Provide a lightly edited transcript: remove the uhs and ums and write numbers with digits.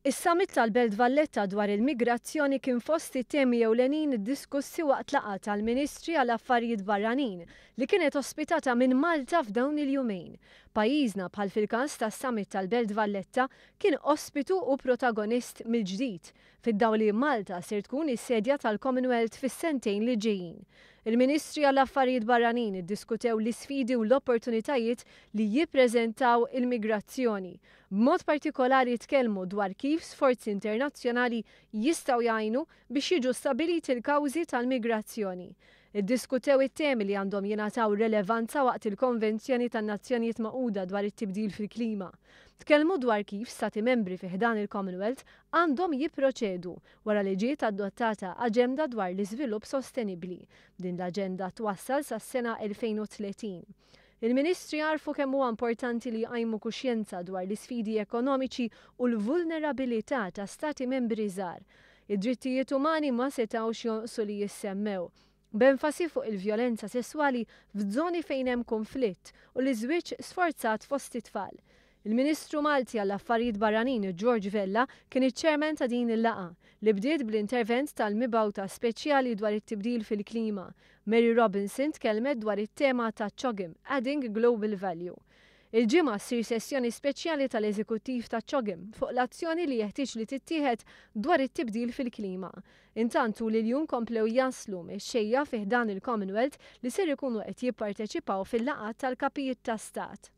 Is-summit tal-Belt Valletta dwar il-migrazzjoni kien fost it-temi ewlenin iddiskussi waqt laqgħa tal-Ministri għall-Affarijiet Barranin li kienet ospitata minn Malta f'dawn il-jumejn. Pajjiżna bħal fil-każ tas-summit tal-Belt Valletta kien ospitu u protagonist mill-ġdid fid-dawl li Malta ser tkun is-sedja tal-Commonwealth fis-sentejn li ġejjin. Il-Ministri għall-Affarijiet Barranin iddiskutew l-isfidi u l-opportunitajiet li jippreżentaw il-migrazzjoni. B'mod partikolari tkellmu dwar kif sforzi internazzjonali jistgħu jgħinu biex jiġu stabiliti l-kawżi tal-migrazzjoni. Iddiskutew it-temi li għandhom jingħataw rilevanza waqt il-Konvenzjoni tan-Nazzjonijiet Magħquda dwar it-tibdil fil-klima. Tkellmu dwar kif stati membri fih dan il-Commonwealth għandhom jipproċedu wara li ġiet adottata aġenda dwar l-iżvilupp sostenibbli. Din l-aġenda twassal sas-sena 2030. Il-Ministri għarfu kemm huwa importanti li jqajmu kuxjenza dwar l-isfidi ekonomiċi u l-vulnerabilità ta' stati membri żgħar. Id-drittijiet umani ma setgħux jonqsu li jissemmew, b'enfasi fuq il-vjolenza sesswali f'żoni fejn hemm konflitt u l-iżwieġ sforzat fost it-tfal. Il-Ministru Malti għall-Affarijiet Barranin George Vella kien iċ-ċermen ta' din il-laqgħa li bdiet bl-intervent tal-mibgħuta speċjali dwar it-tibdil fil-klima. Mary Robinson tkellmet dwar it-tema ta' CHOGM, Adding Global Value. Il-ġimgħa ssir sessjoni speċjali tal-Eżekuttiv ta' CHOGM fuq l-azzjoni li jeħtieġ li tittieħed dwar it-tibdil fil-klima. Intantu li l-jum komplew jaslu mexxejja fih dan il-Commonwealth li ser ikunu qed jipparteċipaw fil-laqgħat tal-kapijiet ta' stat.